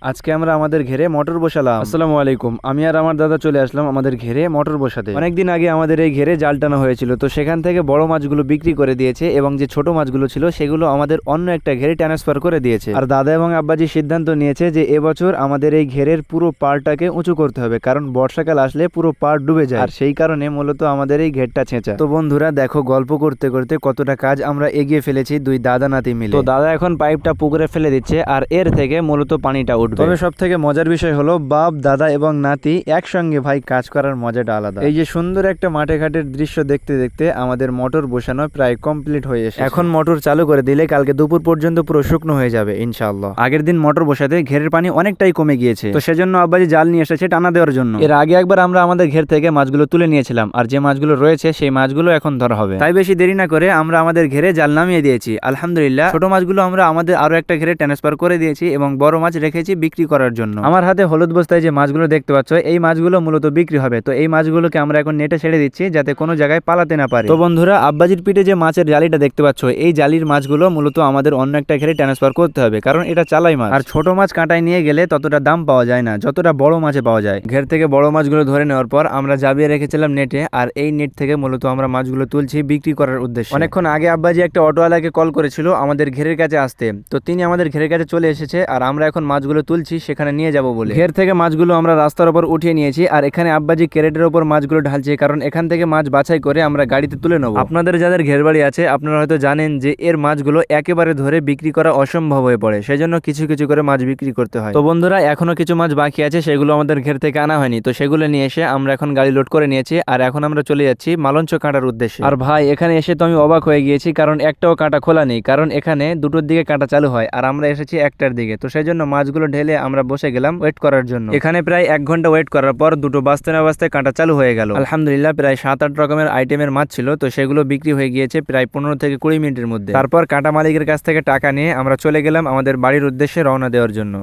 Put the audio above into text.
আজকে আমরা আমাদের ঘেরে মোটর বসালাম। আসসালামু আলাইকুম। আমি আর আমার দাদা চলে আসলাম আমাদের ঘেরে মোটর বসাতে। অনেকদিন আগে আমাদের এই ঘেরে জাল টানা হয়েছিল, তো সেখান থেকে বড় মাছগুলো বিক্রি করে দিয়েছে এবং যে ছোট মাছগুলো ছিল সেগুলো আমাদের অন্য একটা ঘেরে ট্রান্সফার করে দিয়েছে। আর দাদা এবং আব্বাজি সিদ্ধান্ত নিয়েছে যে এবছর আমাদের এই ঘেরের পুরো পাড়টাকে উঁচু করতে হবে, কারণ বর্ষাকাল আসলে পুরো পাড় ডুবে যায়। আর সেই কারণে মূলত আমাদের এই ঘেরটা ছেঁচা। তো বন্ধুরা দেখো, গল্প করতে করতে কতটা কাজ আমরা এগিয়ে ফেলেছি দুই দাদা নাতি মিলে। তো দাদা এখন পাইপটা পুকুরে ফেলে দিচ্ছে আর এর থেকে মূলত পানিটা উঠবে। তবে সব থেকে মজার বিষয় হলো বাপ, দাদা এবং নাতি একসঙ্গে ভাই কাজ করার মজাটা আলাদা। এই যে সুন্দর একটা মাঠে ঘাটের দৃশ্য দেখতে দেখতে আমাদের মোটর বসানো প্রায় কমপ্লিট হয়ে এসেছে। এখন মোটর চালু করে দিলে কালকে দুপুর পর্যন্ত পুরো শুকনো হয়ে যাবে ইনশাআল্লাহ। আগের দিন মোটর বসাতে ঘেরের পানি অনেকটাই কমে গিয়েছে, তো সেজন্য আব্বাজি জাল নিয়ে এসেছে টানা দেওয়ার জন্য। এর আগে একবার আমরা আমাদের ঘের থেকে মাছগুলো তুলে নিয়েছিলাম, আর যে মাছগুলো রয়েছে সেই মাছগুলো এখন ধরা হবে। তাই বেশি দেরি না করে আমরা আমাদের ঘেরে জাল নামিয়ে দিয়েছি। আলহামদুলিল্লাহ, ছোট মাছগুলো আমরা আমাদের আরো একটা ঘেরে ট্রান্সফার করে দিয়েছি এবং বড় মাছ রেখেছি বিক্রি করার জন্য। আমার হাতে হলুদ বস্তায় যে মাছগুলো দেখতে পাচ্ছ, এই মাছগুলো মূলত বিক্রি হবে। তো এই মাছগুলোকে আমরা এখন নেটে ছেড়ে দিচ্ছি যাতে কোনো জায়গায় পালাতে না পারে। তো বন্ধুরা, আব্বাজির পিঠে যে মাছের জালিটা দেখতে পাচ্ছ, এই জালির মাছগুলো মূলত আমাদের অন্য একটা ঘেরে ট্রান্সফার করতে হবে, কারণ এটা চালাই মাছ। আর ছোট মাছ কাঁটায় নিয়ে গেলে ততটা দাম পাওয়া যায় না যতটা বড় মাছে পাওয়া যায়। ঘের থেকে বড় মাছগুলো ধরে নেওয়ার পর আমরা জাবিয়ে রেখেছিলাম নেটে, আর এই নেট থেকে মূলত আমরা মাছগুলো তুলছি বিক্রি করার উদ্দেশ্যে। অনেকক্ষণ আগে আব্বাজি একটা অটোওয়ালাকে কল করেছিল আমাদের ঘেরের কাছে আসতে, তো তিনি আমাদের ঘেরের কাছে চলে এসেছে আর আমরা এখন মাছগুলো তুলছি সেখানে নিয়ে যাব বলে। ঘের থেকে মাছগুলো আমরা রাস্তার উপর উঠিয়ে নিয়েছি আর এখানে আব্বাজি ক্যারেটের উপর মাছগুলো ঢালছে, কারণ এখান থেকে মাছ বাছাই করে আমরা গাড়িতে তুলে নেব। আপনাদের যাদের ঘের বাড়ি আছে আপনারা হয়তো জানেন যে এর মাছগুলো একেবারে ধরে বিক্রি করা অসম্ভব হয়ে পড়ে, সেজন্য কিছু কিছু করে মাছ বিক্রি করতে হয়। তো বন্ধুরা, এখনো কিছু মাছ বাকি আছে, সেগুলো আমাদের ঘের থেকে আনা হয়নি, তো সেগুলো নিয়ে এসে আমরা এখন গাড়ি লোড করে নিয়েছি আর এখন আমরা চলে যাচ্ছি মালঞ্চ কাটার উদ্দেশ্যে। আর ভাই, এখানে এসে তো আমি অবাক হয়ে গিয়েছি, কারণ একটাও কাঁটা খোলা নেই, কারণ এখানে দুটোর দিকে কাঁটা চালু হয় আর আমরা এসেছি একটার দিকে। তো সেই জন্য মাছগুলো ঢেলে আমরা বসে গেলাম ওয়েট করার জন্য। এখানে প্রায় 1 ঘন্টা ওয়েট করার পর দুটো বাঁচতে না বাঁচতে কাঁটা চালু হয়ে গেল। আলহামদুলিল্লাহ, প্রায় 7-8 রকমের আইটেমের মাছ ছিল, তো সেগুলো বিক্রি হয়ে গিয়েছে প্রায় 15 থেকে 20 মিনিটের মধ্যে। তারপর কাঁটা মালিকের কাছ থেকে টাকা নিয়ে আমরা চলে গেলাম আমাদের বাড়ির উদ্দেশ্যে রওনা দেওয়ার জন্য।